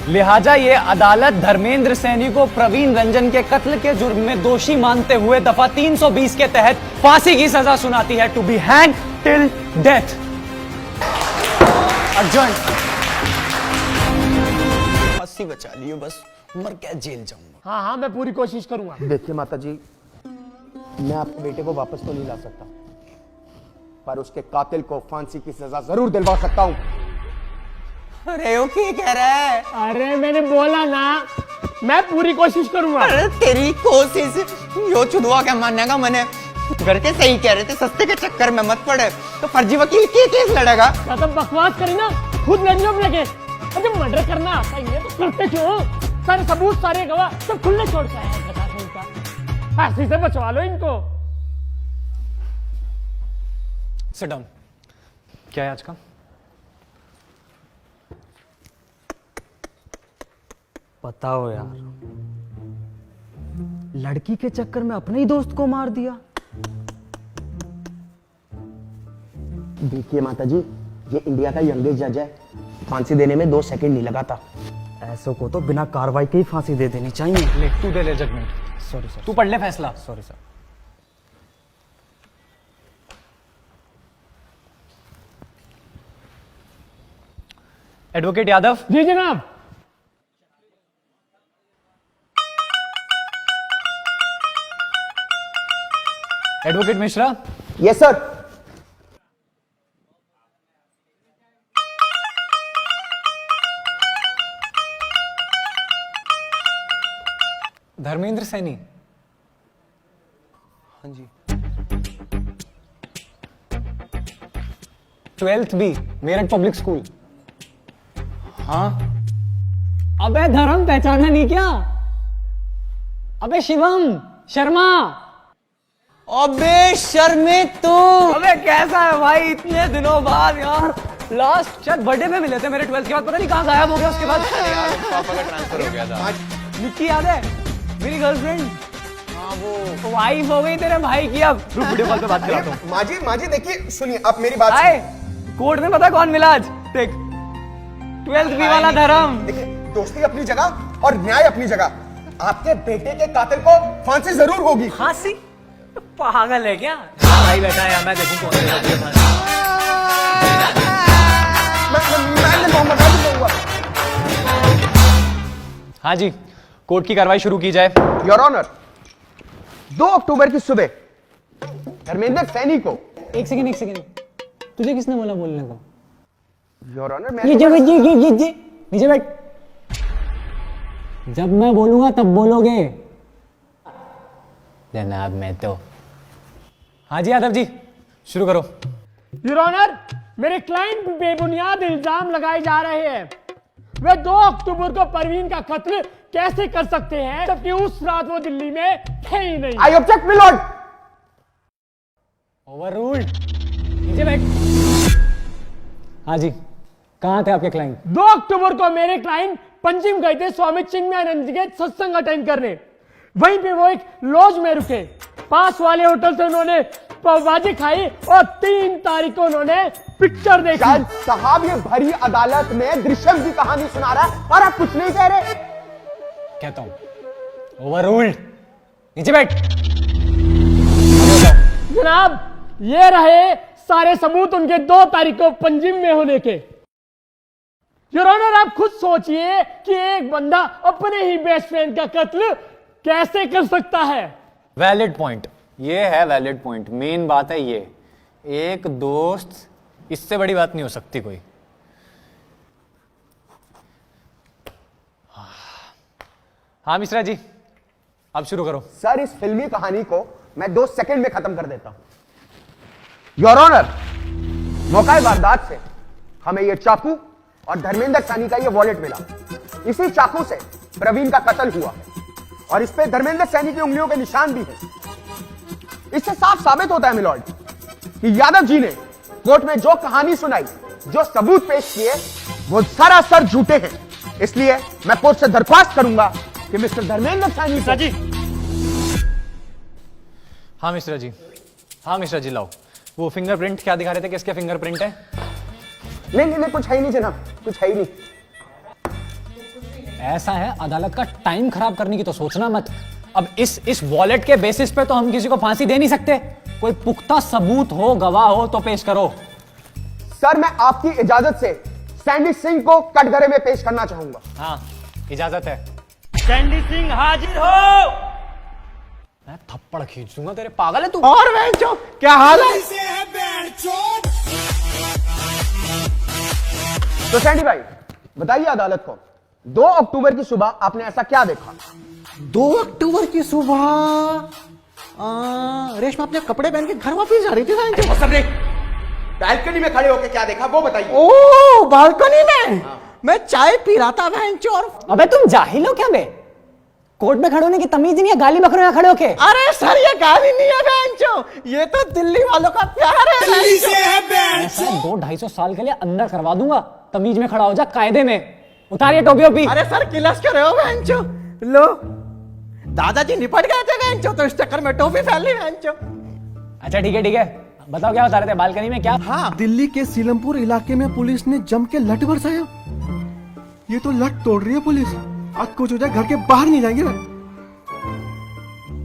लिहाजा ये अदालत धर्मेंद्र सैनी को प्रवीण रंजन के कत्ल के जुर्म में दोषी मानते हुए दफा 320 के तहत फांसी की सजा सुनाती है, to be hang till death. Arjun फांसी बचा लियो, बस मर क्या जेल जाऊंगा। हाँ हाँ मैं पूरी कोशिश करूंगा। देखिए माता जी, मैं आपके बेटे को वापस तो नहीं ला सकता, पर उसके कातिल को फांसी की सजा जरूर दिलवा सकता हूं। अरे वो क्या कह रहा है? अरे मैंने बोला ना, मैं पूरी कोशिश करूंगा। अरे तेरी कोशिश यो चुदवा क्या मानने का मैंने घर के सही कह रहे थे, सस्ते के चक्कर में मत पड़े तो फर्जी वकील के केस लड़ेगा। क्या तुम बकवास करी ना, खुद नजर लगे। अरे मर्डर करना आता ही है तो करते क्यों? सारे सबूत, सारे गवाह सब खुले छोड़ के आए प्रशासन का। फांसी से बचवा लो इनको। Sit down. क्या है आज का? बताओ यार, लड़की के चक्कर में अपने ही दोस्त को मार दिया। देखिए माता जी, ये इंडिया का यंगेस्ट जज है, फांसी देने में 2 सेकंड नहीं लगाता। ऐसों को तो बिना कार्रवाई के ही फांसी दे देनी चाहिए। ले तू दे ले जजमेंट। सॉरी सर, तू पढ़ ले फैसला। Sorry sir. एडवोकेट यादव। जी जनाब। Advocate Mishra. Yes sir. Dharmendra Saini. हाँ जी। 12th B, Meerut public school. हाँ। अबे धर्म पहचाना नहीं क्या? अबे शिवम शर्मा। अबे शर्मित तू। अबे कैसा है भाई, इतने दिनों बाद यार। लास्ट शायद बर्थडे में मिले थे मेरे 12th के बाद, पता नहीं कहाँ गायब हो गया उसके बाद। पापा का ट्रांसफर हो गया था। निक्की याद है मेरी गर्लफ्रेंड? हाँ वो वाइफ हो गई तेरे भाई की। अब रुक वीडियो कॉल पे बात कराता हूँ। माँ जी देखिए, सुनिए आप मेरी बात आए कोर्ट में पता कौन मिला आज? देख 12th बी वाला धर्म। देखिए, दोस्ती अपनी जगह और न्याय अपनी जगह। आपके बेटे के कातिल को फांसी जरूर होगी। फांसी? पागल है क्या? भाई बैठा है, मैं देखूं कौन देगा तुझे फांसी। मैं मोहम्मद आजम कहूंगा। हाँ जी, कोर्ट की कार्रवाई शुरू की जाए। योर ऑनर, 2 अक्टूबर की सुबह धर्मेंद्र सैनी को। एक सेकंड, तुझे किसने बोला बोलने को? योर ऑनर, मैं नीचे बैठ। जब मैं बोलूंगा तब बोलोगे। जनाब मैं तो। हाँ जी यादव जी, शुरू करो। योर ऑनर, मेरे क्लाइंट पे बेबुनियाद इल्जाम लगाए जा रहे हैं। वे 2 अक्टूबर को परवीन का कत्ल कैसे कर सकते हैं, जबकि उस रात वो दिल्ली में थे ही नहीं। I object my Lord. Overruled. नीचे बैठ। हाँ जी, कहाँ थे आपके क्लाइंट? 2 अक्टूबर को मेरे क्लाइंट पंजिम गए थे स्वामी चिन्मयानंद जी के सत्संग अटेंड करने। वहीं पे वो एक लॉज में रुके। पास वाले होटल से उन्होंने पावभाजी खाई और 3 तारीख को उन्होंने पिक्चर देखी। जज साहब, ये भरी अदालत में दृश्यम की कहानी सुना रहा है और आप कुछ नहीं कह रहे। कहता हूं ओवररूल्ड। नीचे बैठ। जनाब, ये रहे सारे सबूत उनके 2 तारीख को पंजिम में होने के। योर ऑनर, आप खुद सोचिए कि एक बंदा अपने ही बेस्ट फ्रेंड का कत्ल कैसे कर सकता है। वैलिड पॉइंट, ये है वैलिड पॉइंट। मेन बात है ये, एक दोस्त, इससे बड़ी बात नहीं हो सकती कोई। हाँ मिश्रा जी, अब शुरू करो। सर, इस फिल्मी कहानी को मैं 2 सेकंड में खत्म कर देता हूं। योर ऑनर, मौका वारदात से हमें यह चाकू और धर्मेंद्र सैनी का यह वॉलेट मिला। इसी चाकू से प्रवीण का कत्ल हुआ और इस पे धर्मेंद्र सैनी की उंगलियों के निशान भी हैं। इससे साफ साबित होता है मिलॉर्ड कि यादव जी ने कोर्ट में जो कहानी सुनाई, जो सबूत पेश किए, वो सरासर झूठे हैं। इसलिए मैं कोर्ट से दरख्वास्त करूंगा कि मिस्टर धर्मेंद्र सैनी जी। हाँ मिश्रा जी, हाँ मिश्रा जी, लाओ वो फिंगरप्रिंट। क्या दिखा रहे थे, किसके फिंगरप्रिंट है? नहीं, कुछ है ही नहीं जनाब, कुछ है ही नहीं। ऐसा है, अदालत का टाइम खराब करने की तो सोचना मत। अब इस वॉलेट के बेसिस पे तो हम किसी को फांसी दे नहीं सकते। कोई पुख्ता सबूत हो, गवाह हो तो पेश करो। सर मैं आपकी इजाजत से सैंडी सिंह को कटघरे में पेश करना चाहूंगा। हाँ, इजाजत है। सैंडी सिंह हाजिर हो। मैं थप्पड़ खींच दूंगा तेरे, पागल है तू? और बेंचो क्या हाल है? तो सैंडी भाई बताइए अदालत को, 2 अक्टूबर की सुबह आपने ऐसा क्या देखा? 2 अक्टूबर की सुबह रेशमा अपने कपड़े पहन के घर वापस जा रही थी। बैल्कनी में खड़े होकर क्या देखा वो बताइए। ओ बालकनी में मैं चाय पी रहा था बहन चोर। अबे तुम जाहिल हो क्या बे? कोर्ट में खड़े होने की तमीज नहीं है, गाली बकरों में खड़े होके। अरे सर ये गाली नहीं है बहन चो, ये तो दिल्ली वालों का प्यार है। 200-250 साल के लिए अंदर करवा दूंगा। तमीज में खड़ा हो जा, कायदे में। उतारिए टोपी ओपी। अरे सर किलस कर रहे हो बहन चो। लो दादाजी निपट गए थे बहन चो, तो इस चक्कर में टोपी फैल ली बहन चो। अच्छा ठीक है, बताओ क्या बता रहे थे बालकनी में? क्या? हाँ, दिल्ली के सीलमपुर इलाके में पुलिस ने जम के लठ बरसाया। ये तो लठ तोड़ रही है पुलिस, आज कुछ हो जाए घर के बाहर नहीं जाएंगे।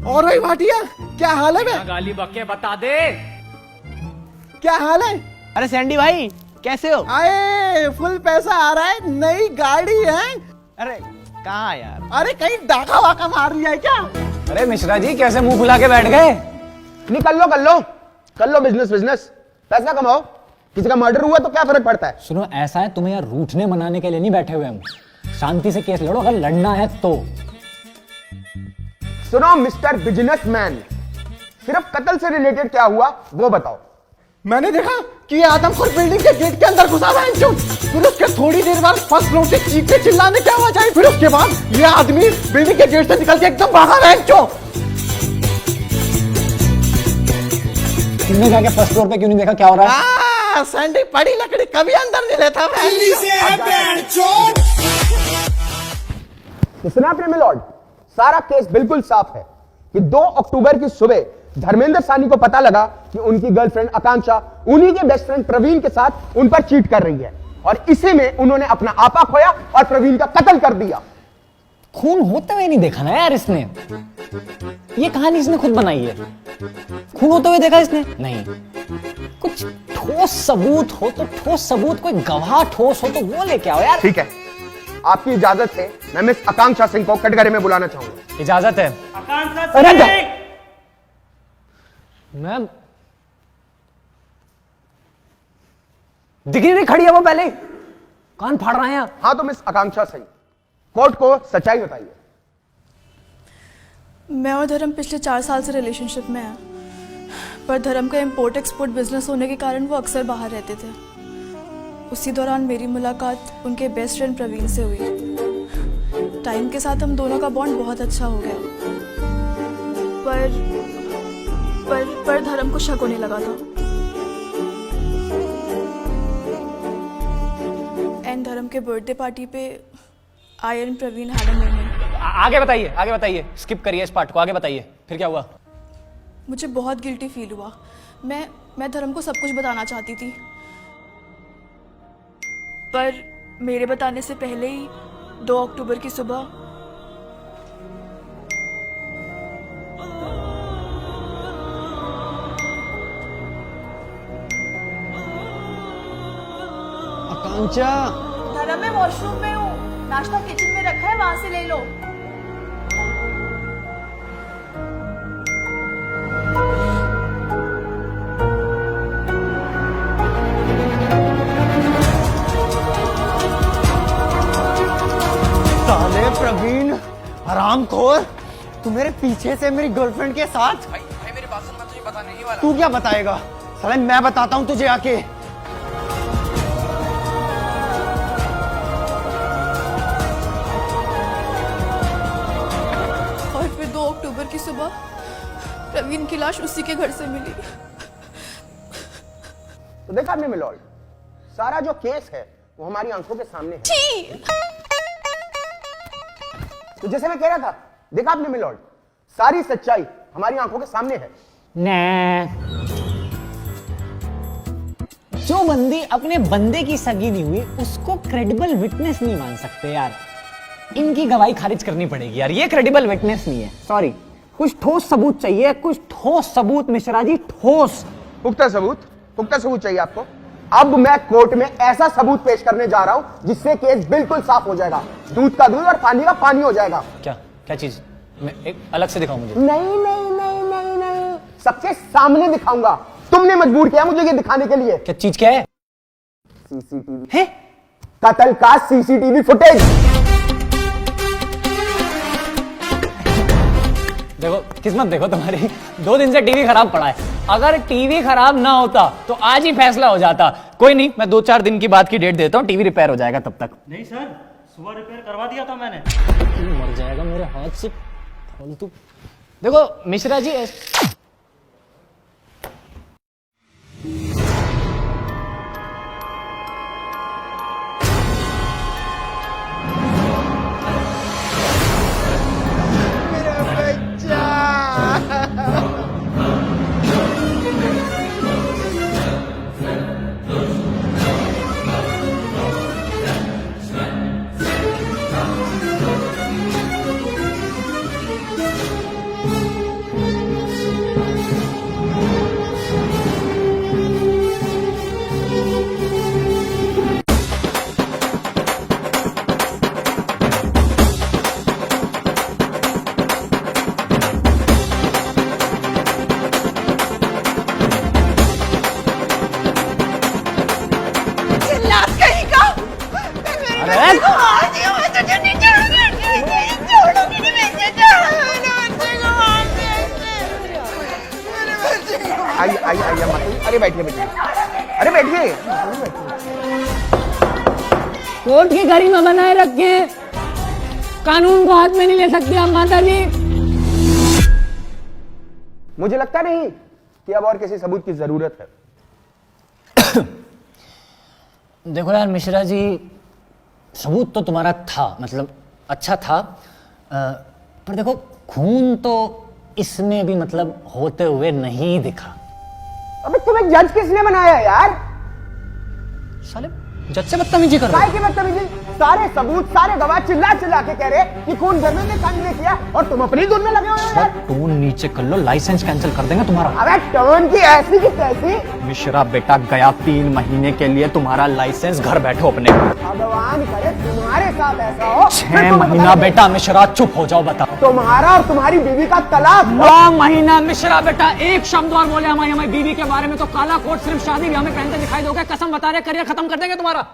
और भाई भाटिया क्या हाल है बे? गाली बके बता दे। क्या हाल है? अरे सैंडी भाई कैसे हो? आए फुल पैसा आ रहा है, नई गाड़ी है। अरे कहाँ यार? अरे कहीं डाका वाका मार लिया है क्या? अरे मिश्रा जी कैसे मुंह फुला के बैठ गए? नहीं कर लो बिजनेस, पैसा कमाओ। किसी का मर्डर हुआ तो क्या फर्क पड़ता है? सुनो, ऐसा है, तुम्हें यार रूठने मनाने के लिए नहीं बैठे हुए हम। शांति से केस लड़ो, अगर लड़ना है तो। सुनो मिस्टर बिजनेसमैन, सिर्फ कत्ल से रिलेटेड क्या हुआ वो बताओ। मैंने देखा कि ये आदमखोर बिल्डिंग के गेट के अंदर घुसा हुआ है। फिर उसके थोड़ी देर बाद फर्स्ट फ्लोर से चीखने चिल्लाने क्या आवाज आई। फिर उसके बाद ये आदमी बिल्डिंग के गेट से निकल के एकदम भागा है। तुमने जाके फर्स्ट फ्लोर पे क्यों नहीं देखा क्या हो रहा है? सैंडी पड़ी लकड़ी कभी अंदर नहीं लेता। सुना आपने मिलॉर्ड, सारा केस बिल्कुल साफ है कि 2 अक्टूबर की सुबह धर्मेंद्र सानी को पता लगा कि उनकी गर्लफ्रेंड आकांक्षा उन्हीं के बेस्ट फ्रेंड प्रवीण के साथ उन पर चीट कर रही है, और इसी में उन्होंने अपना आपा खोया और प्रवीण का कत्ल कर दिया। खून होते हुए नहीं देखा ना यार इसने। ये कहानी इसने खुद बनाई है। खून होते हुए देखा इसने? नहीं। कुछ ठोस सबूत हो तो ठोस सबूत, कोई गवाह ठोस हो तो वो लेके आओ यार। ठीक है, आपकी इजाजत से मैं मिस आकांक्षा सिंह को कटघरे में बुलाना चाहूंगा। इजाजत है। आकांक्षा मैं दिखी नहीं खड़ी है वो, पहले कान फाड़ रहे हैं। हाँ तो मिस आकांक्षा सिंह, कोर्ट को सच्चाई बताइए। मैं और धर्म पिछले 4 साल से रिलेशनशिप में हैं, पर धर्म का इंपोर्ट एक्सपोर्ट बिजनेस होने के कारण वो अक्सर बाहर रहते थे। उसी दौरान मेरी मुलाकात उनके बेस्ट फ्रेंड प्रवीण से हुई। टाइम के साथ हम दोनों का बॉन्ड बहुत अच्छा हो गया, पर धर्म को शक होने लगा था। एंड धर्म के बर्थडे पार्टी पे I and Praveen had a moment. आगे बताइए, स्किप करिए इस पार्ट को, आगे बताइए फिर क्या हुआ? मुझे बहुत गिल्टी फील हुआ। मैं धर्म को सब कुछ बताना चाहती थी, पर मेरे बताने से पहले ही 2 अक्टूबर की सुबह आकांक्षा, धर्म मैं वॉशरूम में हूँ, नाश्ता किचन में रखा है, वहां से ले लो। साले प्रवीण हरामखोर, तू मेरे पीछे से मेरी गर्लफ्रेंड के साथ। भाई मेरी बात सुन, मैं तुझे बताने नहीं वाला। तू क्या बताएगा? साले मैं बताता हूँ तुझे आके। और फिर 2 अक्टूबर की सुबह प्रवीण की लाश उसी के घर से मिली। तो देखा आपने मिलॉर्ड, सारा जो केस है वो हमारी आंखों के सामने है। छी! तो जैसे मैं कह रहा था, देखा आपने मिलॉर्ड, सारी सच्चाई हमारी आंखों के सामने है। जो बंदी अपने बंदे की सगी नहीं हुई उसको क्रेडिबल विटनेस नहीं मान सकते यार। इनकी गवाही खारिज करनी पड़ेगी यार, ये क्रेडिबल विटनेस नहीं है, सॉरी। कुछ ठोस सबूत चाहिए, कुछ ठोस सबूत मिश्रा जी, ठोस। पुख्ता सबूत चाहिए आपको। अब मैं कोर्ट में ऐसा सबूत पेश करने जा रहा हूं जिससे केस बिल्कुल साफ हो जाएगा, दूध का दूध और पानी का पानी हो जाएगा। क्या क्या चीज? मैं एक अलग से दिखाऊं मुझे? नहीं, सबके सामने दिखाऊंगा। तुमने मजबूर किया मुझे ये दिखाने के लिए। क्या चीज? क्या है? सीसीटीवी है? कत्ल का सीसीटीवी फुटेज। देखो किस्मत देखो तुम्हारी, 2 दिन से टीवी खराब पड़ा है। अगर टीवी खराब ना होता तो आज ही फैसला हो जाता। कोई नहीं, मैं 2-4 दिन की बात की डेट देता हूँ, टीवी रिपेयर हो जाएगा तब तक। नहीं सर, सुबह रिपेयर करवा दिया था मैंने। मर जाएगा मेरे हाथ से फालतू। देखो मिश्रा जी, आइए मत। अरे बैठिए। अरे बैठिए। कोर्ट की गरिमा बनाए रखे, कानून को हाथ में नहीं ले सकते हम माता जी। मुझे लगता नहीं कि अब और किसी सबूत की जरूरत है। देखो यार मिश्रा जी, सबूत तो तुम्हारा था, मतलब अच्छा था, पर देखो खून तो इसमें भी मतलब होते हुए नहीं दिखा। अबे तुम्हें जज किसने बनाया यार? साले जज से बदतमीजी कर रहे हो। की बदतमीजी? सारे सबूत, सारे गवाह चिल्ला के कह रहे कि खून धर्मेंद्र सानी ने किया और तुम अपनी धुन में लगे हुए हो यार। टोन नीचे कर लो, लाइसेंस कैंसिल कर देंगे तुम्हारा। अबे टोन की ऐसी की तैसी। मिश्रा बेटा गया 3 महीने के लिए तुम्हारा लाइसेंस, घर बैठो अपने। भगवान करे तुम्हारे साथ ऐसा हो। 6 महीना बेटा मिश्रा, चुप हो जाओ, बता। तुम्हारा और तुम्हारी बीवी का तलाक। 9 महीना मिश्रा बेटा, एक शब्द और बोले हमारी बीवी के बारे में तो काला कोट सिर्फ शादी भी हमें पहनते दिखाई दोगे। कसम बता रहे, करियर खत्म कर देंगे तुम्हारा।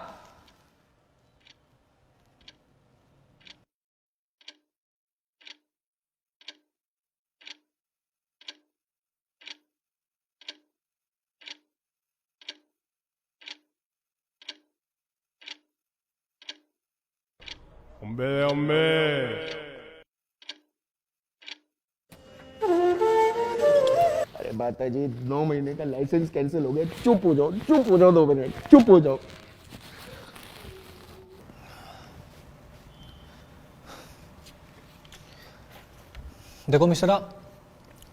अरे माता जी, 9 महीने का लाइसेंस कैंसिल हो गया। चुप हो जाओ 2 मिनट, चुप हो जाओ। देखो मिश्रा,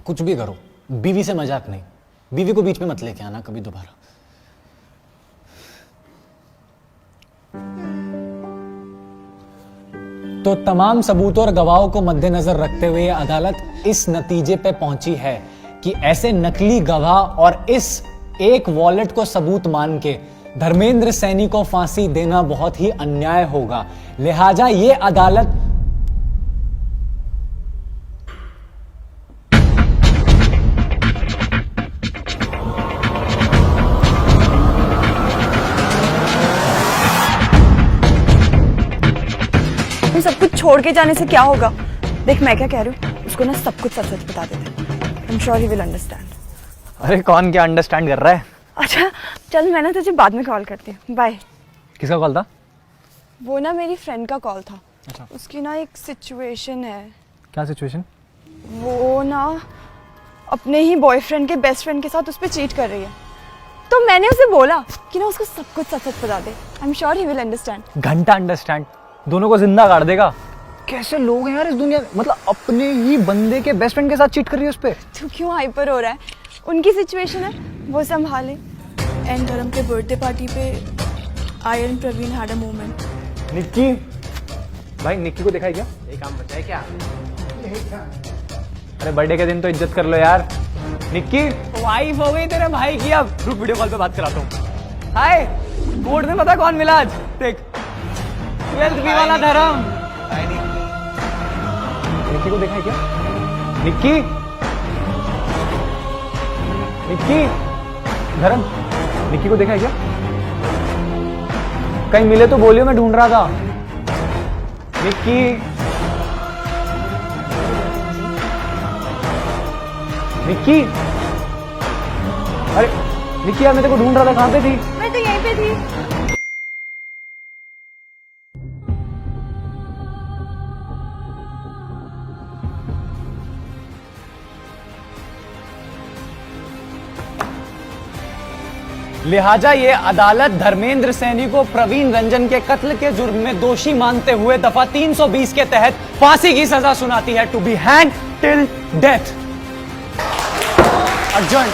कुछ भी करो, बीवी से मजाक नहीं। बीवी को बीच में मत लेके आना कभी दोबारा। तो तमाम सबूतों और गवाहों को मद्देनजर रखते हुए अदालत इस नतीजे पे पहुंची है कि ऐसे नकली गवाह और इस एक वॉलेट को सबूत मान के धर्मेंद्र सैनी को फांसी देना बहुत ही अन्याय होगा। लिहाजा ये अदालत सब कुछ छोड़ के जाने से क्या होगा? देख मैं क्या कह रही हूँ, उसको ना सब कुछ सच बता देते। आई am sure he will understand. अरे कौन क्या अंडरस्टैंड कर रहा है? अच्छा चल, मैं ना तुझे बाद में कॉल करती हूँ, बाय। किसका कॉल था? वो ना मेरी फ्रेंड का कॉल था। अच्छा। उसकी ना एक सिचुएशन है। क्या सिचुएशन? वो ना अपने ही बॉयफ्रेंड के बेस्ट फ्रेंड के साथ उस पर चीट कर रही है। तो मैंने उसे बोला कि ना उसको सब कुछ सच बता दे। I am sure he will understand. घंटा अंडरस्टैंड, दोनों को जिंदा गाड़ देगा। कैसे लोग हैं यार इस दुनिया में, मतलब अपने ही बंदे के बेस्ट फ्रेंड के साथ चीट कर रही है उस पे। तू क्यों हाइपर हो रहा है? उनकी सिचुएशन है, वो संभाले। एंड धर्म के बर्थडे पार्टी पे I and Praveen had a moment. Nikki, भाई निक्की को दिखाई क्या? ये काम बचा है क्या? अरे बर्थडे के दिन तो इज्जत कर लो यार। निक्की वाइफ हो गई तेरे भाई की अब। रुक वीडियो कॉल पे बात कराता हूँ। हाय बोर्ड में पता कौन मिला आज? देख 12th बी वाला धर्म। निक्की को देखा है क्या? निक्की निक्की धर्म निक्की को देखा है क्या? कहीं मिले तो बोलियो, मैं ढूंढ रहा था। निक्की निक्की अरे निक्की यार मैं तेरे को ढूंढ रहा था, कहां पे थी? मैं तो यहीं पे थी। लिहाजा ये अदालत धर्मेंद्र सैनी को प्रवीण रंजन के कत्ल के जुर्म में दोषी मानते हुए दफा 320 के तहत फांसी की सजा सुनाती है, to be hang till death. Urgent